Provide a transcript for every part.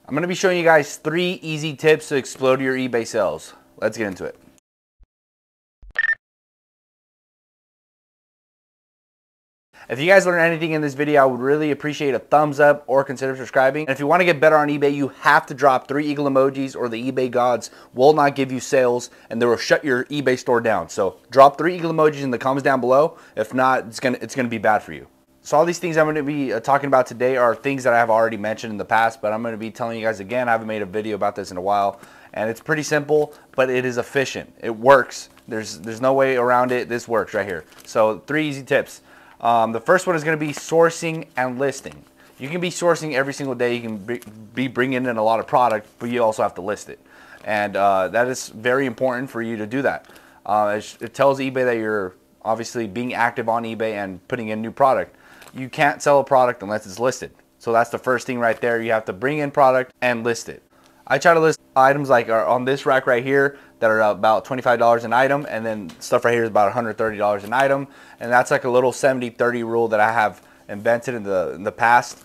I'm going to be showing you guys 3 easy tips to explode your eBay sales. Let's get into it. If you guys learned anything in this video, I would really appreciate a thumbs up or consider subscribing. And if you want to get better on eBay, you have to drop 3 eagle emojis or the eBay gods will not give you sales and they will shut your eBay store down. So drop 3 eagle emojis in the comments down below. If not, it's gonna be bad for you. So all these things I'm going to be talking about today are things that I have already mentioned in the past, but I'm going to be telling you guys again. I haven't made a video about this in a while, and it's pretty simple, but it is efficient. It works. There's no way around it. This works right here. So 3 easy tips. The first one is going to be sourcing and listing. You can be sourcing every single day. You can be bringing in a lot of product, but you also have to list it. And that is very important for you to do that. It tells eBay that you're obviously being active on eBay and putting in new product. You can't sell a product unless it's listed. So that's the first thing right there. You have to bring in product and list it. I try to list items like are on this rack right here that are about $25 an item, and then stuff right here is about $130 an item, and that's like a little 70-30 rule that I have invented in the past,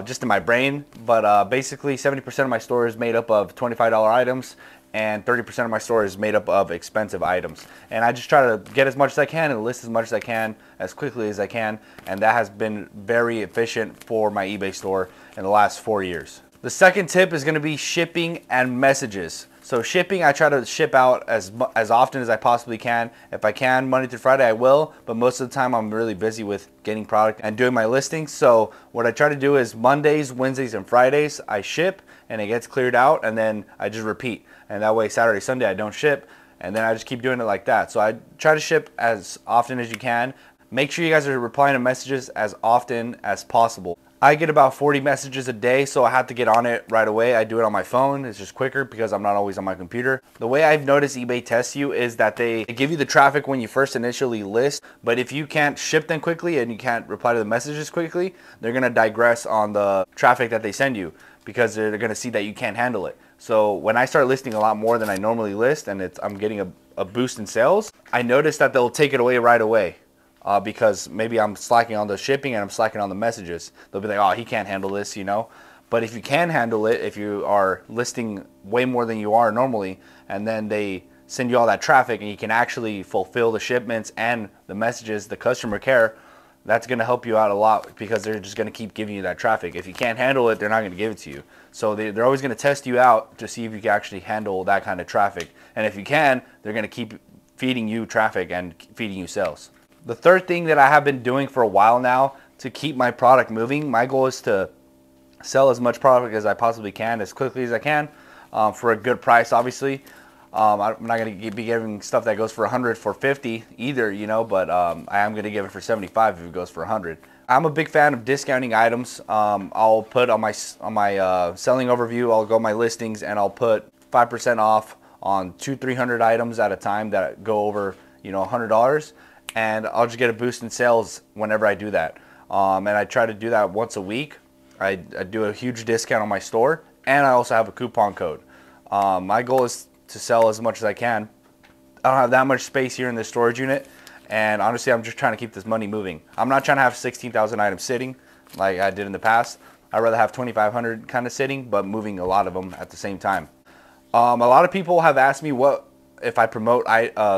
just in my brain. But basically 70% of my store is made up of $25 items, and 30% of my store is made up of expensive items. And I just try to get as much as I can and list as much as I can as quickly as I can, and that has been very efficient for my eBay store in the last 4 years. The second tip is going to be shipping and messages. So shipping, I try to ship out as often as I possibly can. If I can, Monday through Friday, I will, but most of the time I'm really busy with getting product and doing my listings. So what I try to do is Mondays, Wednesdays, and Fridays, I ship and it gets cleared out, and then I just repeat. And that way Saturday, Sunday, I don't ship, and then I just keep doing it like that. So I try to ship as often as you can. Make sure you guys are replying to messages as often as possible. I get about 40 messages a day, so I have to get on it right away. I do it on my phone. It's just quicker because I'm not always on my computer. The way I've noticed eBay tests you is that they give you the traffic when you first initially list, but if you can't ship them quickly and you can't reply to the messages quickly, they're going to digress on the traffic that they send you because they're going to see that you can't handle it. So when I start listing a lot more than I normally list and I'm getting a boost in sales, I notice that they'll take it away right away. Because maybe I'm slacking on the shipping and I'm slacking on the messages. They'll be like, oh, he can't handle this, you know. But if you can handle it, if you are listing way more than you are normally, and then they send you all that traffic and you can actually fulfill the shipments and the messages, the customer care, that's going to help you out a lot because they're just going to keep giving you that traffic. If you can't handle it, they're not going to give it to you. So they're always going to test you out to see if you can actually handle that kind of traffic. And if you can, they're going to keep feeding you traffic and feeding you sales. The third thing that I have been doing for a while now to keep my product moving, my goal is to sell as much product as I possibly can, as quickly as I can, for a good price, obviously. I'm not going to be giving stuff that goes for 100 for 50 either, you know, but I am going to give it for 75 if it goes for 100. I'm a big fan of discounting items. I'll put on my selling overview, I'll go my listings, and I'll put 5% off on 200-300 items at a time that go over, you know, $100. And I'll just get a boost in sales whenever I do that. And I try to do that once a week. I do a huge discount on my store, and I also have a coupon code. My goal is to sell as much as I can. I don't have that much space here in this storage unit, and honestly, I'm just trying to keep this money moving. I'm not trying to have 16,000 items sitting like I did in the past. I'd rather have 2,500 kind of sitting, but moving a lot of them at the same time. A lot of people have asked me what if I promote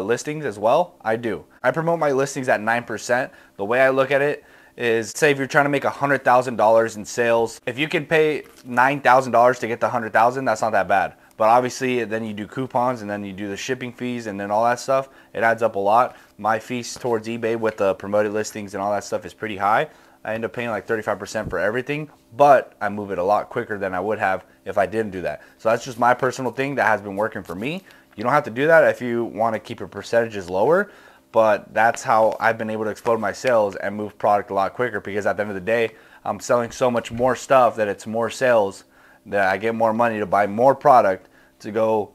listings as well. I do. I promote my listings at 9%. The way I look at it is, say if you're trying to make $100,000 in sales, if you can pay $9,000 to get the $100,000, that's not that bad. But obviously then you do coupons and then you do the shipping fees and then all that stuff. It adds up a lot. My fees towards eBay with the promoted listings and all that stuff is pretty high. I end up paying like 35% for everything, but I move it a lot quicker than I would have if I didn't do that. So that's just my personal thing that has been working for me. You don't have to do that if you want to keep your percentages lower, but that's how I've been able to explode my sales and move product a lot quicker, because at the end of the day, I'm selling so much more stuff that it's more sales, that I get more money to buy more product to go,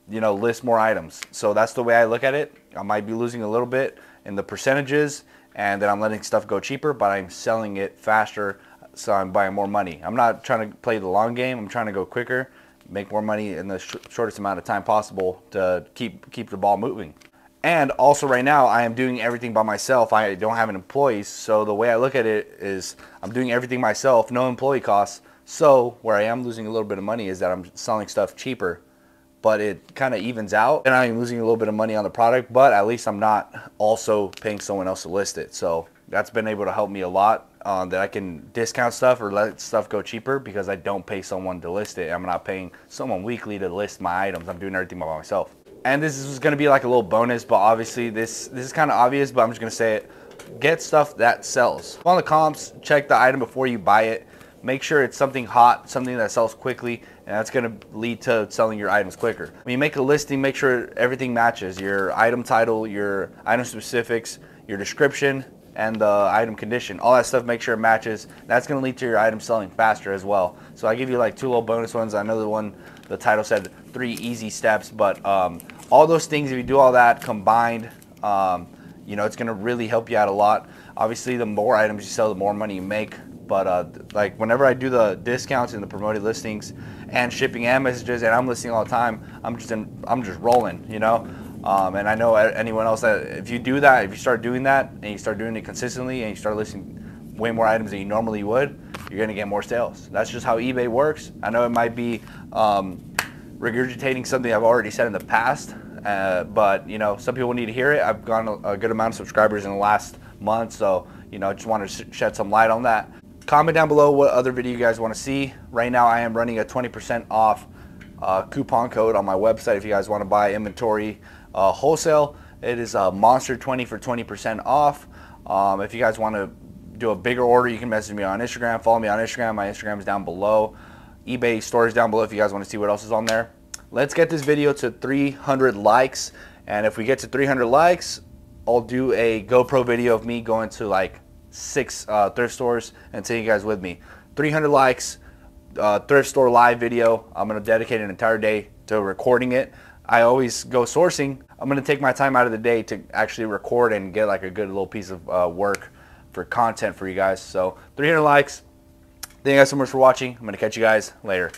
you know, list more items. So that's the way I look at it. I might be losing a little bit in the percentages, and then I'm letting stuff go cheaper, but I'm selling it faster, so I'm buying more money. I'm not trying to play the long game. I'm trying to go quicker, make more money in the shortest amount of time possible to keep the ball moving. And also right now I am doing everything by myself. I don't have an employee, so the way I look at it is I'm doing everything myself, no employee costs. So where I am losing a little bit of money is that I'm selling stuff cheaper, but it kind of evens out, and I'm losing a little bit of money on the product, but at least I'm not also paying someone else to list it. So that's been able to help me a lot, that I can discount stuff or let stuff go cheaper because I don't pay someone to list it. I'm not paying someone weekly to list my items. I'm doing everything by myself. And this is going to be like a little bonus, but obviously this is kind of obvious, but I'm just going to say it. Get stuff that sells. Go on the comps, check the item before you buy it. Make sure it's something hot, something that sells quickly, and that's going to lead to selling your items quicker. When you make a listing, make sure everything matches. Your item title, your item specifics, your description, and the item condition. All that stuff, make sure it matches. That's going to lead to your item selling faster as well. So I give you like 2 little bonus ones. I know the title said 3 easy steps, but all those things, if you do all that combined, you know, it's going to really help you out a lot. Obviously, the more items you sell, the more money you make. But like whenever I do the discounts and the promoted listings and shipping and messages, and I'm listing all the time, I'm just rolling, you know. And I know anyone else that if you do that, if you start doing that and you start doing it consistently and you start listing way more items than you normally would, you're gonna get more sales. That's just how eBay works. I know it might be regurgitating something I've already said in the past, but you know, some people need to hear it. I've gotten a good amount of subscribers in the last month, so you know, I just want to shed some light on that. Comment down below what other video you guys want to see. Right now I am running a 20% off coupon code on my website if you guys want to buy inventory wholesale. It is Monster20 for 20% off. If you guys want to do a bigger order, you can message me on Instagram. Follow me on Instagram. My Instagram is down below. eBay store is down below if you guys want to see what else is on there. Let's get this video to 300 likes, and if we get to 300 likes, I'll do a GoPro video of me going to like 6 thrift stores and take you guys with me. 300 likes, thrift store live video. I'm going to dedicate an entire day to recording it. I always go sourcing. I'm going to take my time out of the day to actually record and get like a good little piece of work for content for you guys. So 300 likes. Thank you guys so much for watching. I'm going to catch you guys later.